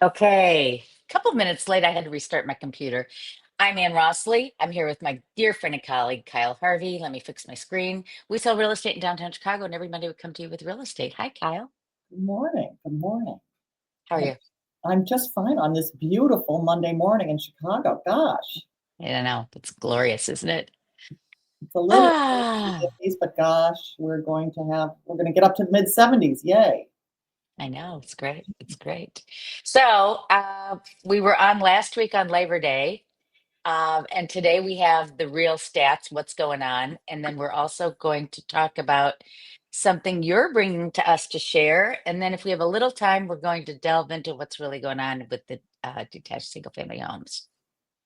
Okay, a couple minutes late. I had to restart my computer. I'm Ann Rossley. I'm here with my dear friend and colleague, Kyle Harvey. Let me fix my screen. We sell real estate in downtown Chicago, and every Monday we come to you with real estate. Hi, Kyle. Good morning. Good morning. How are you? I'm just fine on this beautiful Monday morning in Chicago. Gosh, I don't know. It's glorious, isn't it? it's a little Ah, 50s, but gosh, we're going to get up to the mid 70s. Yay. I know. It's great. It's great. So, we were on last week on Labor Day. And today we have the real stats, what's going on. And then we're also going to talk about something you're bringing to us to share. And then if we have a little time, we're going to delve into what's really going on with the detached single family homes.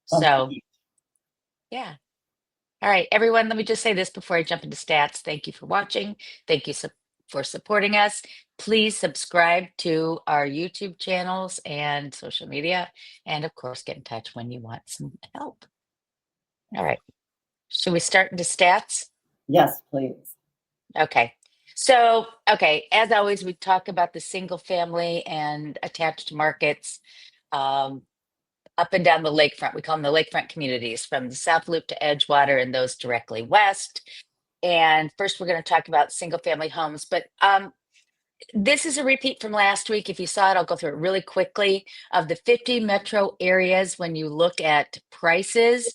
So, Okay. yeah. All right, everyone, let me just say this before I jump into stats. Thank you for watching. Thank you for supporting us. Please subscribe to our YouTube channels and social media. And of course, get in touch when you want some help. All right. Should we start into stats? Yes, please. Okay. So, okay, as always, we talk about the single family and attached markets um, up and down the lakefront. We call them the lakefront communities from the South Loop to Edgewater and those directly west. And first, we're going to talk about single family homes. But this is a repeat from last week. If you saw it, I'll go through it really quickly. Of the 50 metro areas, when you look at prices,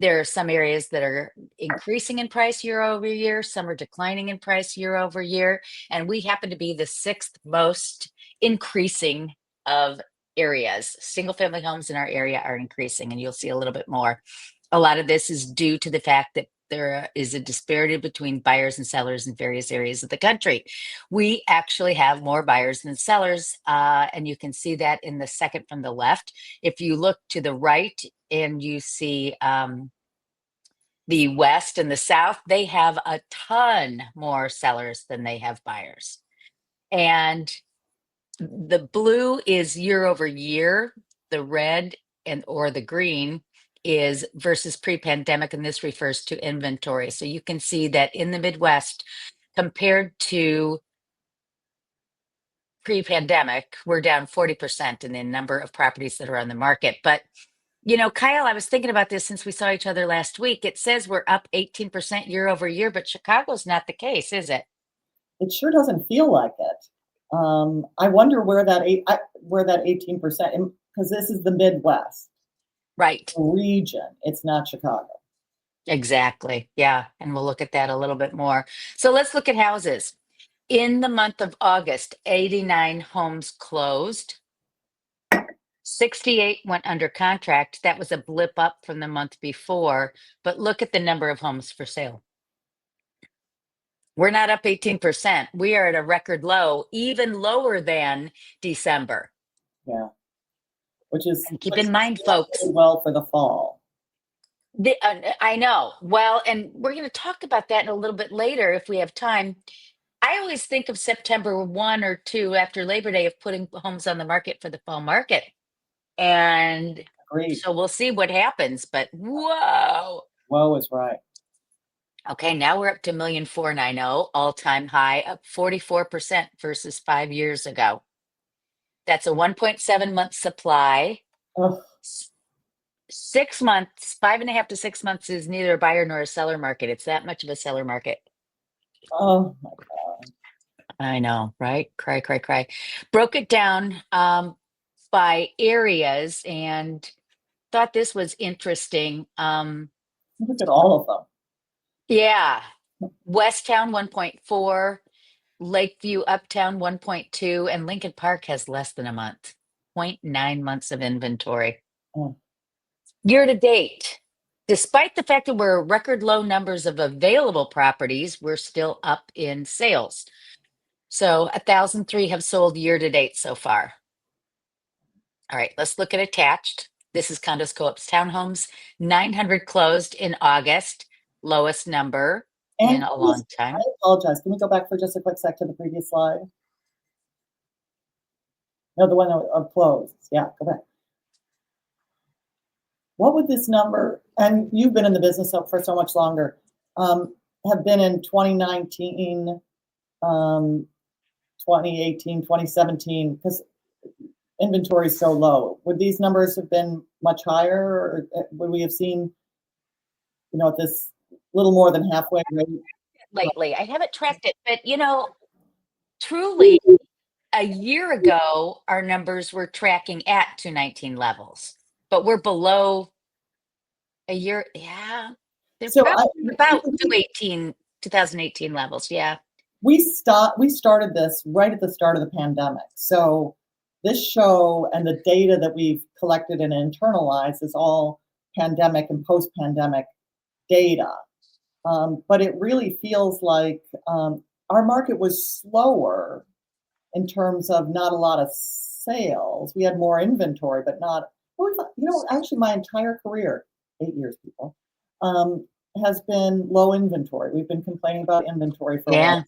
there are some areas that are increasing in price year over year, some are declining in price year over year, and we happen to be the sixth most increasing of areas. Single family homes in our area are increasing, and you'll see a little bit more. A lot of this is due to the fact that there is a disparity between buyers and sellers in various areas of the country. We actually have more buyers than sellers, and you can see that in the second from the left. If you look to the right and you see the West and the South, they have a ton more sellers than they have buyers. And the blue is year over year, the red and or the green is versus pre-pandemic, and this refers to inventory. So you can see that in the Midwest, compared to pre-pandemic, we're down 40% in the number of properties that are on the market. But Kyle, I was thinking about this since we saw each other last week. It says we're up 18% year over year, but Chicago's not the case, is it? It sure doesn't feel like it. I wonder where that 18%, because this is the Midwest Right. region. It's not Chicago. Exactly. Yeah. And we'll look at that a little bit more. So let's look at houses. In the month of August, 89 homes closed. 68 went under contract. That was a blip up from the month before, but look at the number of homes for sale. We're not up 18%. We are at a record low, even lower than December. Yeah, which is And keep puts in us mind, not folks, really well for the fall. I know. Well, and we're going to talk about that in a little bit later if we have time. I always think of September 1 or 2 after Labor Day of putting homes on the market for the fall market. And Agreed. so we'll see what happens. But whoa. Woe is right. Okay, now we're up to 1,490,000, all-time high, up 44% versus 5 years ago. That's a 1.7 month supply. Oh, 6 months, 5.5 to 6 months is neither a buyer nor a seller market. It's that much of a seller market. oh my God. I know, right? Cry, cry, cry. Broke it down by areas and thought this was interesting. Look at all of them. Yeah, Westtown 1.4, Lakeview Uptown 1.2, and Lincoln Park has less than a month, 0.9 months of inventory. Oh, Year to date, despite the fact that we're record low numbers of available properties, we're still up in sales. So 1,003 have sold year to date so far. All right, let's look at attached. This is condos, co-ops, townhomes. 900 closed in August, lowest number in and a long I time. apologize. Can we go back for just a quick sec to the previous slide? No, the one of closed. Yeah, go back. What would this number, and you've been in the business for so much longer, have been in 2019, 2018, 2017? Because inventory so low? Would these numbers have been much higher, or would we have seen, at this little more than halfway rate? Lately. I haven't tracked it, but truly a year ago, our numbers were tracking at 219 levels, but we're below a year. Yeah. They're So probably about 2018 levels. Yeah. we started this right at the start of the pandemic. So this show and the data that we've collected and internalized is all pandemic and post-pandemic data. But it really feels like our market was slower in terms of not a lot of sales. We had more inventory, but not, actually my entire career, 8 years, people, has been low inventory. We've been complaining about inventory for a while Yeah.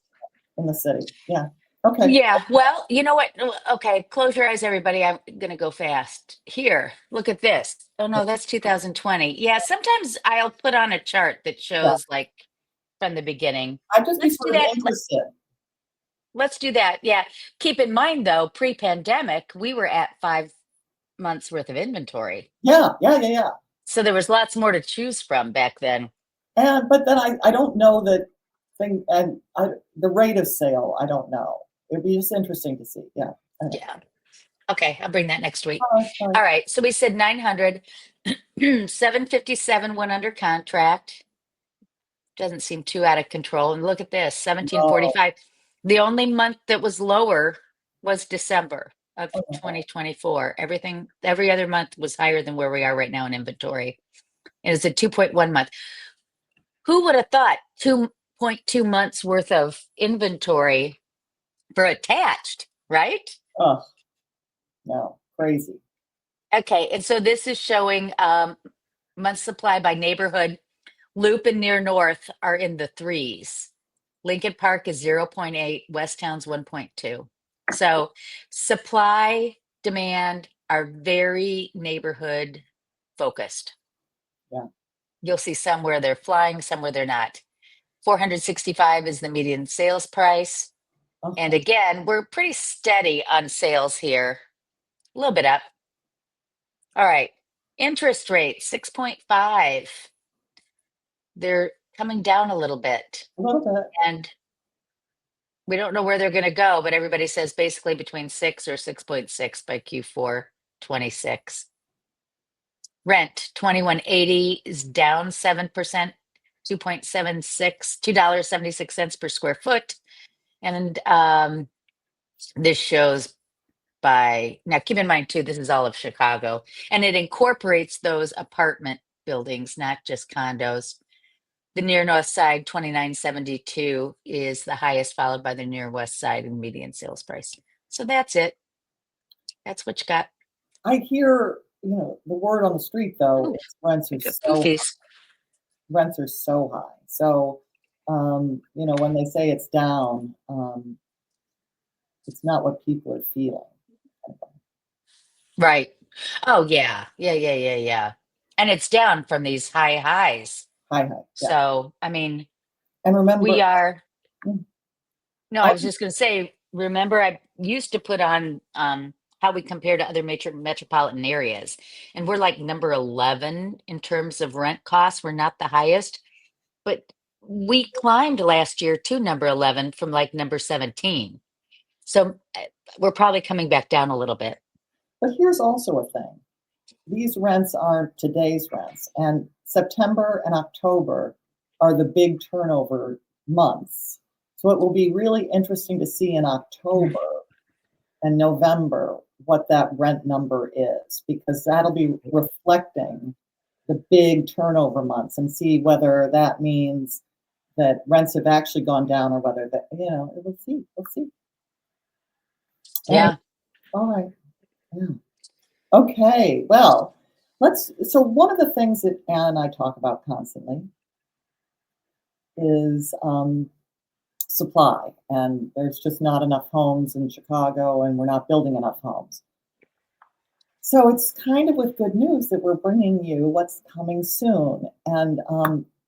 in the city. Yeah. Okay. Yeah. Well, you know what? Okay. Close your eyes, everybody. I'm going to go fast. Here, look at this. Oh, no, that's 2020. Yeah. Sometimes I'll put on a chart that Yeah. shows like from the beginning. I'd just be Let's do sort of that. interested. Let's do that. Yeah. Keep in mind, though, pre-pandemic, we were at 5 months worth of inventory. Yeah, yeah, yeah, yeah. So there was lots more to choose from back then. But then I don't know that thing, and the rate of sale, I don't know. It'd be just interesting to see. Yeah. Anyway. Yeah. Okay. I'll bring that next week. All All right. right. So we said 900, 757 went under contract. Doesn't seem too out of control. And look at this, No. 1745. The only month that was lower was December of Okay. 2024. Every other month was higher than where we are right now in inventory. And it's a 2.1 month. Who would have thought 2.2 months worth of inventory for attached, right? Oh, no, crazy. Okay, and so this is showing month supply by neighborhood. Loop and Near North are in the threes. Lincoln Park is 0.8, West Town's 1.2. So supply, demand are very neighborhood focused. Yeah. You'll see some where they're flying, some where they're not. 465 is the median sales price. Okay. And again, we're pretty steady on sales here. A little bit up. All right. Interest rate 6.5. They're coming down a little bit. A little bit. And we don't know where they're going to go, but everybody says basically between 6 or 6.6 by Q4 26. Rent 2180 is down 7%, 2.76, $2.76 per square foot. And this shows by, now keep in mind too, this is all of Chicago, and it incorporates those apartment buildings, not just condos. The near north side, 2972 is the highest, followed by the near west side and median sales price. So that's it. That's what you got. I hear, the word on the street though, Ooh, is rents are poofies. so high. So, when they say it's down, it's not what people are feeling. Right. Oh yeah. Yeah. And it's down from these high highs. High. Yeah. So, I mean, And remember, we are, Mm. no, I was just going to say, remember I used to put on how we compare to other metropolitan areas. And we're like number 11 in terms of rent costs. We're not the highest, but we climbed last year to number 11 from like number 17. So we're probably coming back down a little bit. But here's also a thing. These rents aren't today's rents, and September and October are the big turnover months. So it will be really interesting to see in October and November what that rent number is, because that'll be reflecting the big turnover months, and see whether that means that rents have actually gone down, or whether that, we'll see. We'll see. Yeah. All right. Yeah. Okay. Well, so one of the things that Ann and I talk about constantly is supply. And there's just not enough homes in Chicago, and we're not building enough homes. So it's kind of with good news that we're bringing you what's coming soon. And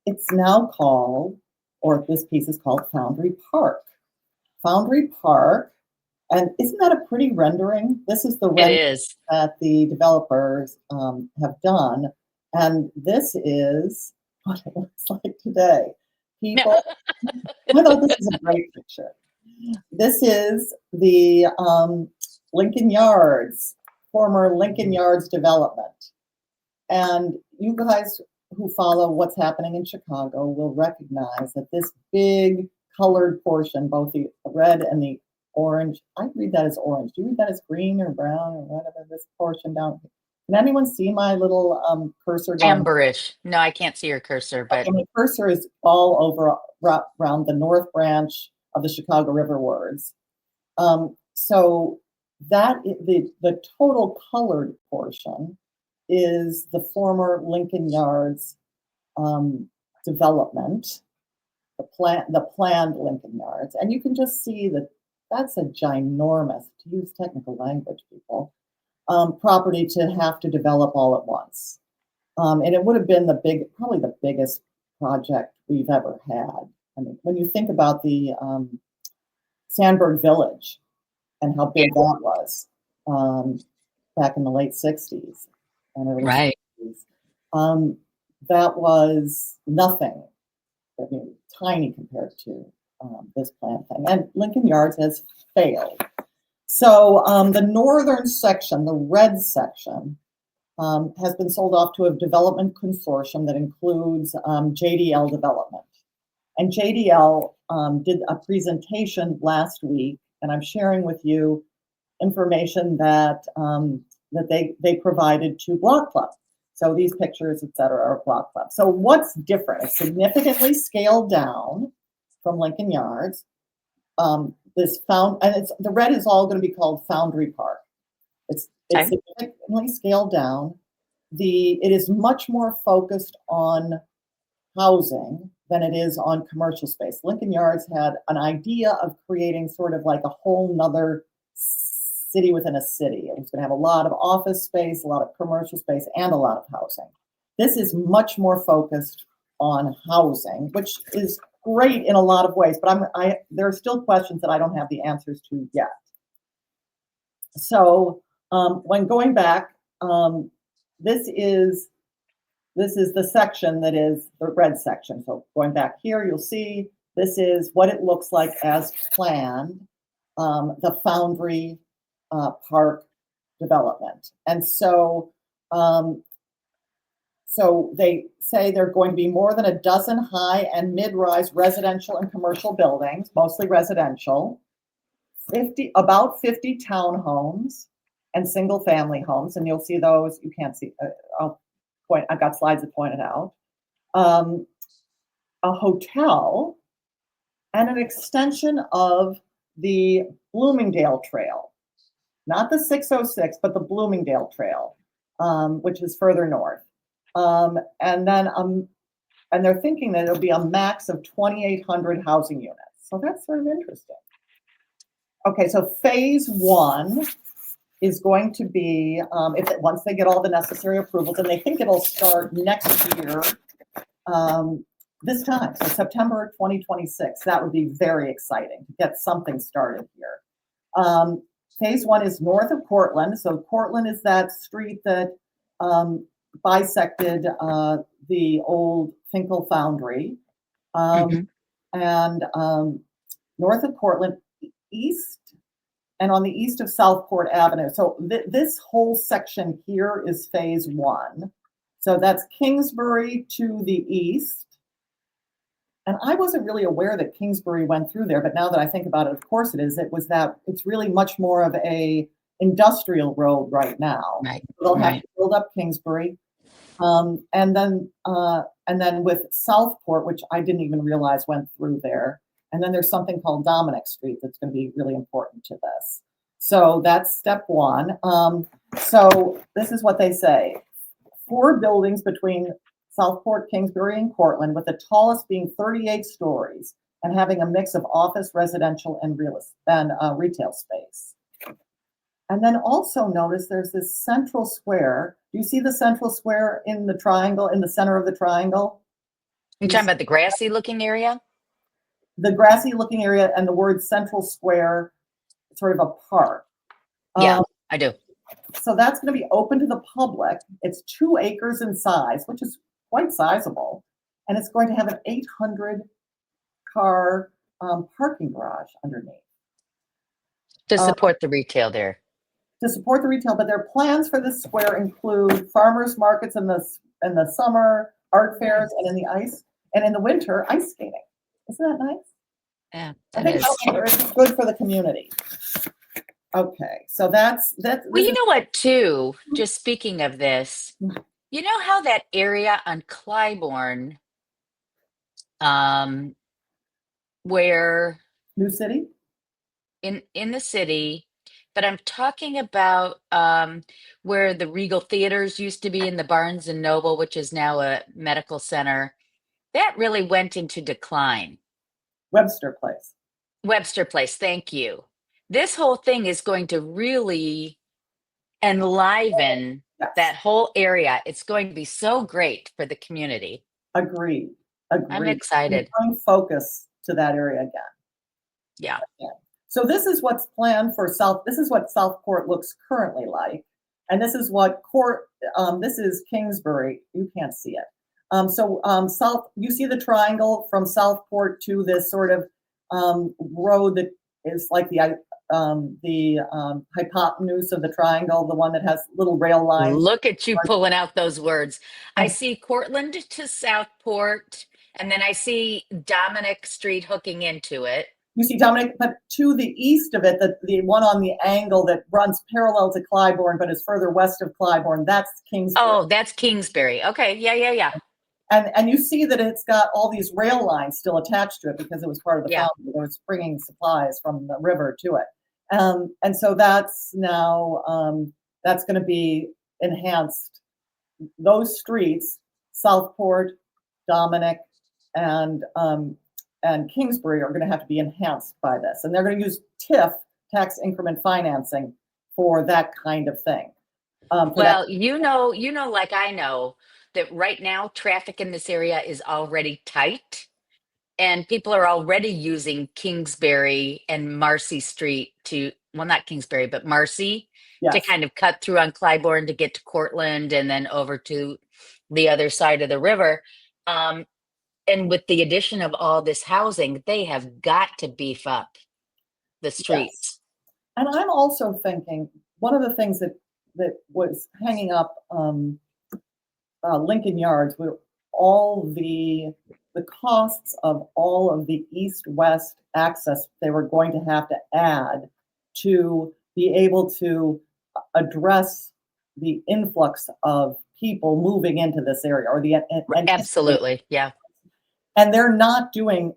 it's now called, or this piece is called Foundry Park. Foundry Park And isn't that a pretty rendering? This is the It rendering is. that the developers have done. And this is what it looks like today. People, I thought this is a great picture. This is the Lincoln Yards, former Lincoln Yards development. And you guys who follow what's happening in Chicago will recognize that this big colored portion, both the red and the orange, I read that as orange. Do you read that as green or brown or whatever, this portion down here? Can anyone see my little cursor going? Amberish. No, I can't see your cursor, but Okay, my cursor is all over around the north branch of the Chicago River words. So that the total colored portion is the former Lincoln Yards development, the planned Lincoln Yards, and you can just see that that's a ginormous, to use technical language, people, property to have to develop all at once. And it would have been probably the biggest project we've ever had. I mean, when you think about the Sandburg Village and how big that was back in the late 60s and early right. 70s, that was nothing. I mean, tiny compared to this plant thing. And Lincoln Yards has failed. So the northern section, the red section, has been sold off to a development consortium that includes JDL Development. And JDL did a presentation last week, and I'm sharing with you information that they provided to Block Club. So these pictures, et cetera, are Block Club. So what's different? It's significantly scaled down from Lincoln Yards. And the red is all going to be called Foundry Park. It's significantly scaled down. It is much more focused on housing than it is on commercial space. Lincoln Yards had an idea of creating sort of like a whole nother city within a city. It was going to have a lot of office space, a lot of commercial space, and a lot of housing. This is much more focused on housing, which is great in a lot of ways, but there are still questions that I don't have the answers to yet. So when going back, this is the section that is the red section. So going back here, you'll see this is what it looks like as planned, the Foundry Park development. And so, so they say there are going to be more than a dozen high and mid-rise residential and commercial buildings, mostly residential, about 50 townhomes and single-family homes, and you'll see those. You can't see. I've got slides that point it out. A hotel and an extension of the Bloomingdale Trail, not the 606, but the Bloomingdale Trail, which is further north. And they're thinking that it'll be a max of 2,800 housing units. So that's sort of interesting. Okay, so phase one is going to be, once they get all the necessary approvals, and they think it'll start next year, this time, so September 2026. That would be very exciting to get something started here. Phase one is north of Cortlandt. So Cortlandt is that street that bisected the old Finkel Foundry. And north of Cortlandt, east, and on the east of Southport Avenue. So this whole section here is phase one. So that's Kingsbury to the east. And I wasn't really aware that Kingsbury went through there, but now that I think about it, of course it is. It's really much more of a industrial road right now. Right. So they'll have to build up Kingsbury. And then with Southport, which I didn't even realize went through there. And then there's something called Dominic Street that's going to be really important to this. So that's step one. So this is what they say. 4 buildings between Southport, Kingsbury, and Cortlandt, with the tallest being 38 stories and having a mix of office, residential, and retail space. And then also notice there's this central square. Do you see the central square in the triangle, in the center of the triangle? You're talking about the grassy looking area? The grassy looking area, and the word central square sort of a park. Yeah, Um, I do. so that's going to be open to the public. It's 2 acres in size, which is quite sizable. And it's going to have an 800 car parking garage underneath. To Uh, support the retail there. to support the retail, but their plans for this square include farmers markets in the summer, art fairs, and in the ice, and in the winter, ice skating. Isn't that nice? Yeah, I that think is. it's good for the community. Okay, so that's that. Well, This you is know what, too, just speaking of this, you know how that area on Clybourne, um, where New City. in the city, but I'm talking about where the Regal Theaters used to be in the Barnes and Noble, which is now a medical center. That really went into decline. Webster Place. Webster Place, thank you. This whole thing is going to really enliven Yes, that whole area. It's going to be so great for the community. agreed. I'm Agreed. excited. Bring focus to that area again. Yeah. Yeah. So this is what's planned for South. This is what Southport looks currently like, and this is what Court. This is Kingsbury. You can't see it. South. You see the triangle from Southport to this sort of road that is like the hypotenuse of the triangle, the one that has little rail lines. Look at you pulling out those words. I see Cortland to Southport, and then I see Dominic Street hooking into it. You see Dominic, but to the east of it, the one on the angle that runs parallel to Clybourne, but is further west of Clybourne, that's Kingsbury. Oh, that's Kingsbury. Okay, yeah. And you see that it's got all these rail lines still attached to it because it was part of the Yeah. foundry. They were bringing supplies from the river to it. And so that's now, that's going to be enhanced. Those streets, Southport, Dominic, and Kingsbury are going to have to be enhanced by this. And they're going to use TIF, tax increment financing, for that kind of thing. Well, you know, like I know that right now traffic in this area is already tight, and people are already using Kingsbury and Marcy Street to, well, not Kingsbury, but Marcy to Yes. kind of cut through on Clybourne to get to Cortland and then over to the other side of the river. And with the addition of all this housing, they have got to beef up the Yes. streets. And I'm also thinking one of the things that was hanging up Lincoln Yards were all the costs of all of the east-west access they were going to have to add to be able to address the influx of people moving into this area, or the Absolutely. Yeah. and they're not doing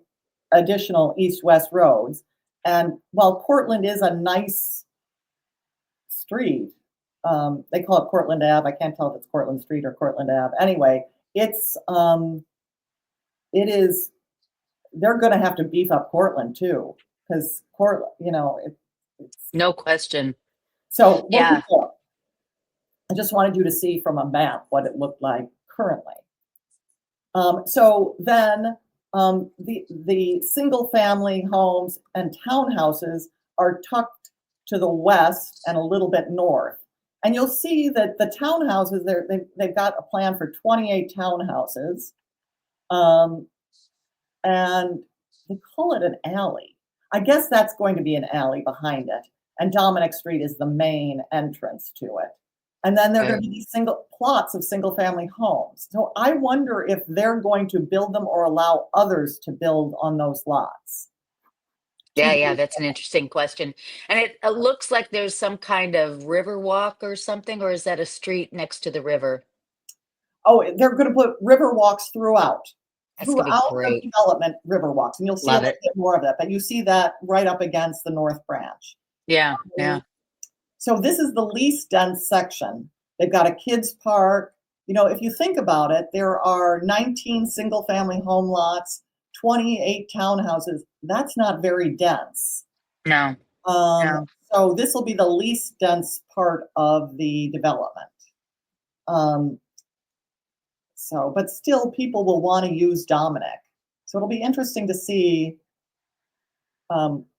additional east-west roads. And while Cortland is a nice street, they call it Cortland Ave. I can't tell if it's Cortland Street or Cortland Ave. Anyway, it is. They're going to have to beef up Cortland too, because it's No question. so. Yeah. I just wanted you to see from a map what it looked like currently. So then the single family homes and townhouses are tucked to the west and a little bit north. And you'll see that the townhouses, they've got a plan for 28 townhouses. And they call it an alley. I guess that's going to be an alley behind it. And Dominic Street is the main entrance to it. And then there are going to be single plots of single family homes. So I wonder if they're going to build them or allow others to build on those lots. Yeah, that's an interesting question. And it looks like there's some kind of river walk or something, or is that a street next to the river? Oh, they're going to put river walks throughout That's gonna be the great. development, river walks. And you'll see a Love little it. bit more of that, but you see that right up against the North Branch. Yeah. So this is the least dense section. They've got a kids park. If you think about it, there are 19 single family home lots, 28 townhouses. That's not very dense. No. So this will be the least dense part of the development. But still people will want to use Dominic. So it'll be interesting to see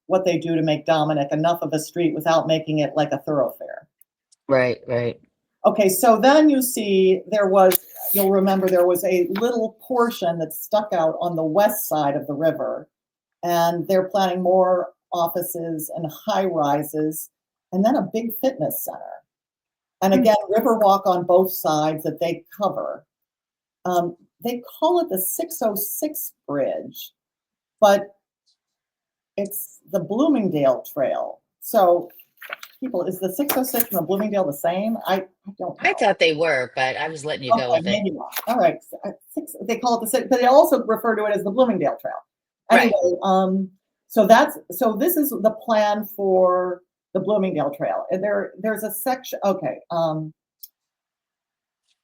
what they do to make Dominic enough of a street without making it like a thoroughfare. Right, right. Okay, so then you see you'll remember there was a little portion that stuck out on the west side of the river, and they're planning more offices and high rises, and then a big fitness center. And Hmm. again, riverwalk on both sides that they cover. They call it the 606 Bridge, but it's the Bloomingdale Trail. So, people, is the 606 and the Bloomingdale the same? I don't I know. thought they were, but I was letting you go Okay, with it. maybe not. All right. They call it the six, but they also refer to it as the Bloomingdale Trail. Right. Anyway, so this is the plan for the Bloomingdale Trail. And there's a section. Okay.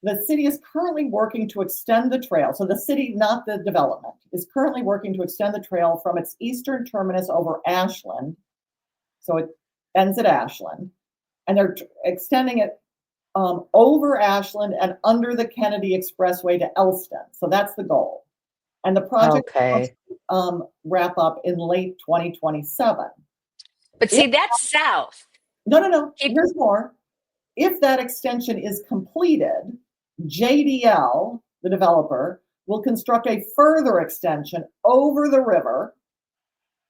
The city is currently working to extend the trail. So the city, not the development, is currently working to extend the trail from its eastern terminus over Ashland. So it ends at Ashland, and they're extending it over Ashland and under the Kennedy Expressway to Elston. So that's the goal. And the project Okay. will wrap up in late 2027. But If, see, that's south. no. Keep, Here's more. If that extension is completed, JDL, the developer, will construct a further extension over the river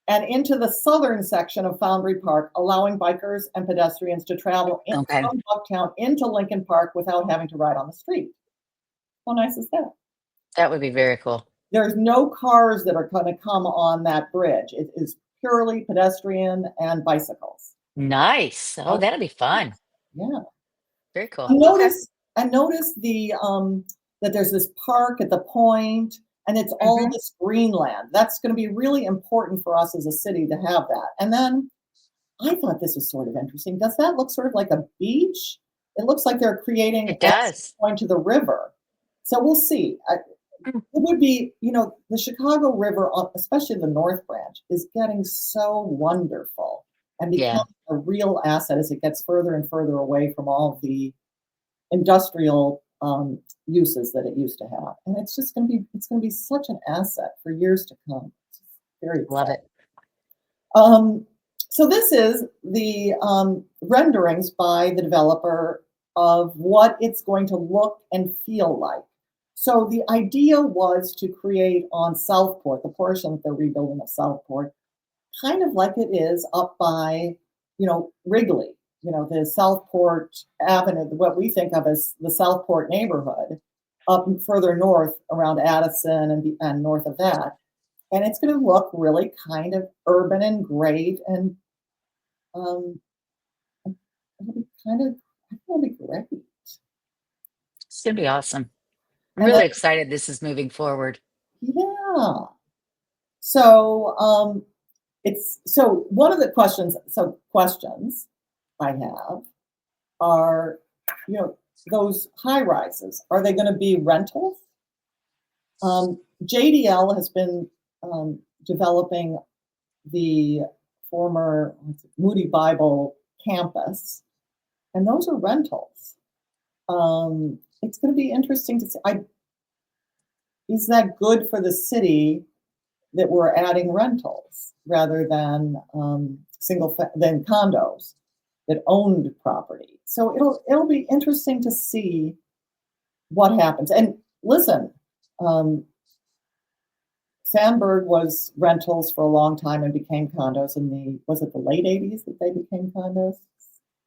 and into the southern section of Foundry Park, allowing bikers and pedestrians to travel okay. from Bucktown into Lincoln Park without having to ride on the street. How nice is that? That would be very cool. There's no cars that are going to come on that bridge. It is purely pedestrian and bicycles. Nice. Oh, Okay. that'll be fun. Yeah. Very cool. And Okay. notice the that there's this park at the point, and it's all Hmm. this greenland. That's going to be really important for us as a city to have that. And then I thought this was sort of interesting. Does that look sort of like a beach? It looks like they're creating It access does. going to the river. So we'll see. Mm. It would be, the Chicago River, especially the North Branch, is getting so wonderful and Yeah. becoming a real asset as it gets further and further away from all the industrial uses that it used to have. And it's going to be such an asset for years to come. It's very Love exciting. it. Um, so this is the renderings by the developer of what it's going to look and feel like. So the idea was to create on Southport, the portion that they're rebuilding of Southport, kind of like it is up by, Wrigley, the Southport Avenue, what we think of as the Southport neighborhood, up further north around Addison and north of that. And it's going to look really kind of urban and great, and um, it'll be I think it'll be great. It's going to be awesome. I'm And then, really excited this is moving forward. yeah. So so one of the questions I have are, those high rises, are they going to be rentals? JDL has been developing the former Moody Bible campus, and those are rentals. It's going to be interesting to see. Is that good for the city that we're adding rentals rather than than condos that owned property? So it'll be interesting to see what happens. And listen, Sandberg was rentals for a long time and became condos in was it the late 80s that they became condos?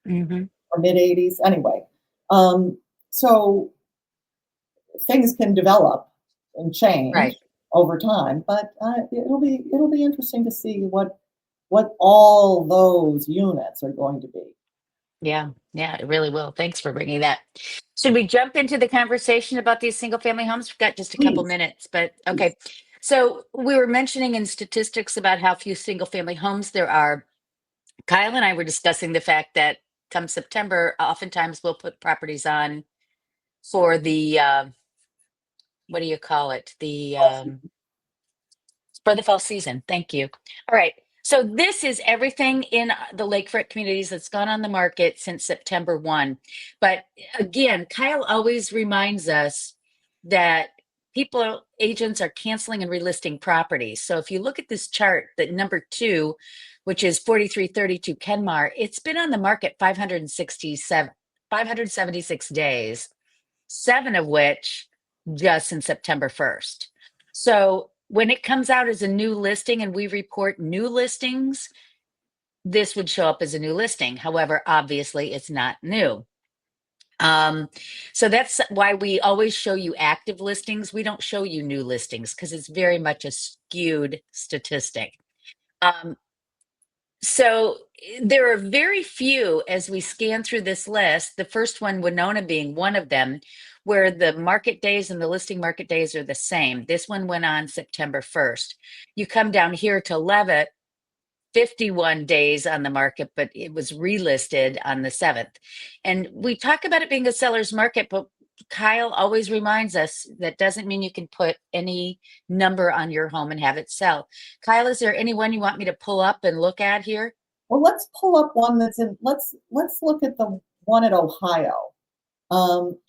Hmm. Or mid 80s? Anyway, so things can develop and Right. change over time, but it'll be interesting to see what all those units are going to be. Yeah. Yeah, it really will. Thanks for bringing that. Should we jump into the conversation about these single family homes? We've got just a couple Please, minutes, but please. okay. So we were mentioning in statistics about how few single family homes there are. Kyle and I were discussing the fact that come September, oftentimes we'll put properties on for the what do you call it? The for the fall season. Thank you. All right. So this is everything in the lakefront communities that's gone on the market since September 1. But again, Kyle always reminds us that agents are canceling and relisting properties. So if you look at this chart, that number 2, which is 4332 Kenmar. It's been on the market 576 days, 7 of which just in September 1st. So when it comes out as a new listing and we report new listings, this would show up as a new listing. However, obviously it's not new. So that's why we always show you active listings. We don't show you new listings because it's very much a skewed statistic. So there are very few as we scan through this list, the first one, Winona being one of them, where the market days and the listing market days are the same. This one went on September 1st. You come down here to Levitt, 51 days on the market, but it was relisted on the 7th. And we talk about it being a seller's market, but Kyle always reminds us that doesn't mean you can put any number on your home and have it sell. Kyle, is there anyone you want me to pull up and look at here? Well, let's pull up one that's in, let's look at the one at Ohio.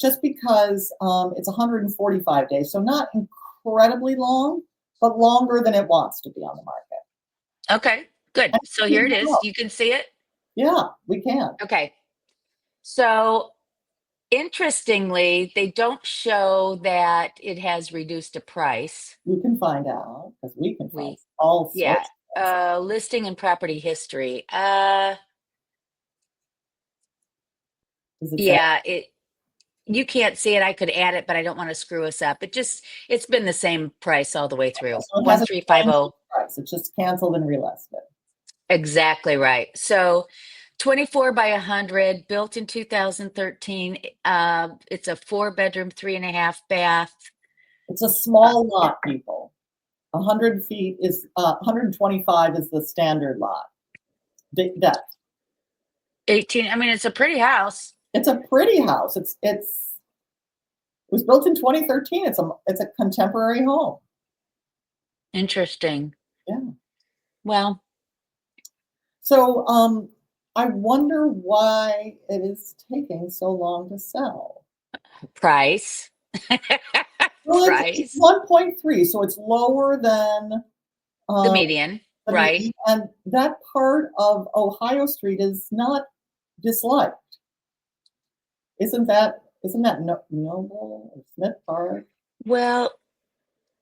Just because it's 145 days, so not incredibly long, but longer than it wants to be on the market. Okay, good. So here it is. You can see it? Yeah, we can. Okay. So interestingly, they don't show that it has reduced a price. We can find out because we can find all sorts. Yeah. Listing and property history. Yeah, you can't see it. I could add it, but I don't want to screw us up. It's been the same price all the way through. So 1350. Price. It's just canceled and relisted. Exactly right. So 24 by 100, built in 2013. It's a 4-bedroom, 3.5 bath. It's a small lot, people. 100 feet is 125 is the standard lot depth. 18. I mean, it's a pretty house. It's a pretty house. It was built in 2013. It's a contemporary home. Interesting. Yeah. Well, so I wonder why it is taking so long to sell. price. Well, Price. it's 1.3, so it's lower than The median, right? median, and that part of Ohio Street is not disliked. Isn't that Noble or Smith Park? Well,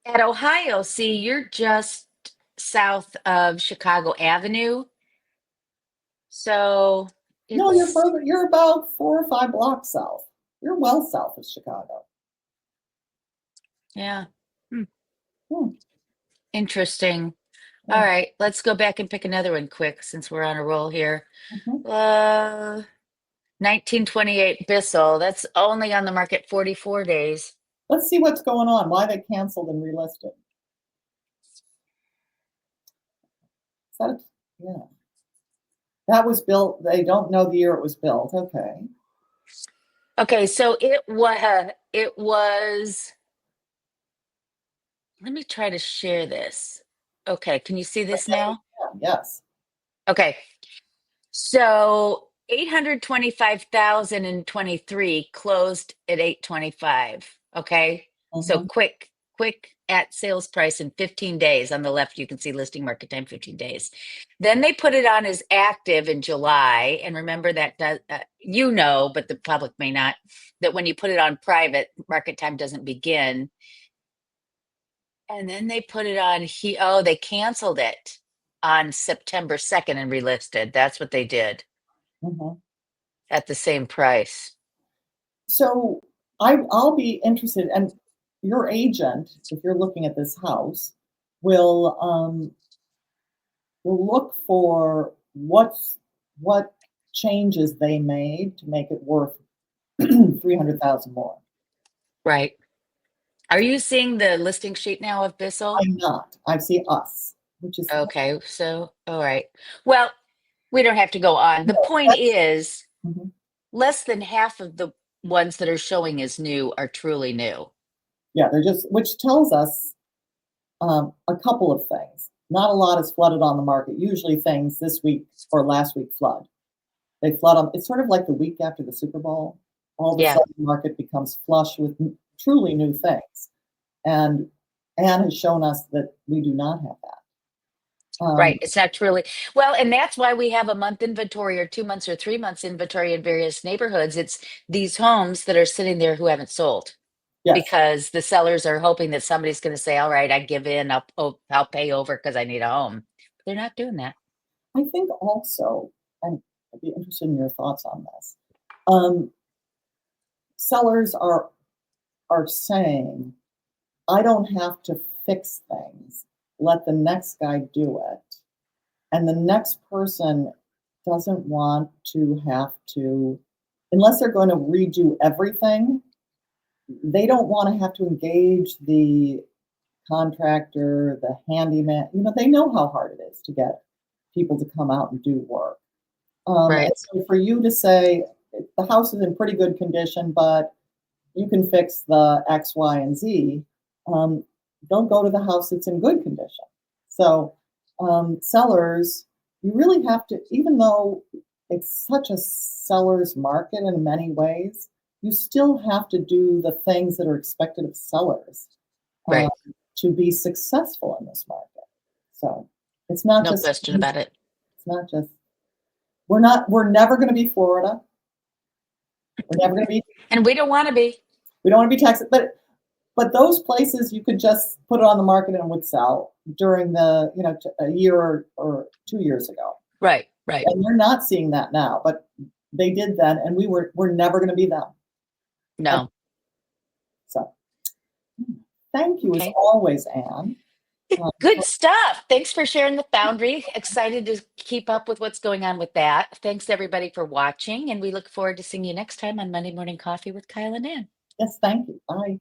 at Ohio, see, you're just south of Chicago Avenue. So No, you're further. You're about 4 or 5 blocks south. You're well south of Chicago. Yeah. Hmm. Interesting. Yeah. All right, let's go back and pick another one quick since we're on a roll here. Mhm. 1928 Bissell. That's only on the market 44 days. Let's see what's going on. Why they canceled and relisted. Yeah. That was built. They don't know the year it was built. Okay. Okay, so it was. Let me try to share this. Okay, can you see this now? Yeah, yes. Okay. So 825,023 closed at 825. Okay. So quick at sales price in 15 days. On the left, you can see listing market time 15 days. Then they put it on as active in July. And remember that does, but the public may not, that when you put it on private, market time doesn't begin. And then they put it on, they canceled it on September 2nd and relisted. That's what they did. At the same price. So I'll be interested, and your agent, if you're looking at this house, will look for what changes they made to make it worth 300,000 more. Right. Are you seeing the listing sheet now of Bissell? I'm not. I see us, which is okay. So, all right. Well, we don't have to go on. The point is, less than half of the ones that are showing as new are truly new. Yeah, they're just, which tells us a couple of things. Not a lot is flooded on the market. Usually things this week or last week flood. They flood on, it's sort of like the week after the Super Bowl. All of a sudden the market becomes flush with truly new things. And Anne has shown us that we do not have that. Um, Right. It's not truly well, and that's why we have a month inventory or 2 months or 3 months inventory in various neighborhoods. It's these homes that are sitting there who haven't sold yes, because the sellers are hoping that somebody's going to say, "All right, I give in. I'll pay over because I need a home." They're not doing that. I think also, and I'd be interested in your thoughts on this. Um, Sellers are saying, I don't have to fix things. Let the next guy do it. And the next person doesn't want to have to, unless they're going to redo everything, they don't want to have to engage the contractor, the handyman. They know how hard it is to get people to come out and do work. And Right. so for you to say the house is in pretty good condition, but you can fix the X, Y, and Z, um, they'll go to the house that's in good condition. So sellers, you really have to, even though it's such a seller's market in many ways, you still have to do the things that are expected of sellers um, Right. to be successful in this market. So it's not No just question about it. it's not just we're never going to be Florida. We're never going to be And we don't want to be. we don't want to be Texas, but those places you could just put it on the market and it would sell during the a year or 2 years ago, Right. Right. and we're not seeing that now. But they did then, and we're never going to be them. And No. so, thank you as Okay. always, Anne. Good stuff. Thanks for sharing the Foundry. Excited to keep up with what's going on with that. Thanks everybody for watching, and we look forward to seeing you next time on Monday Morning Coffee with Kyle and Ann. Yes, thank you. Bye.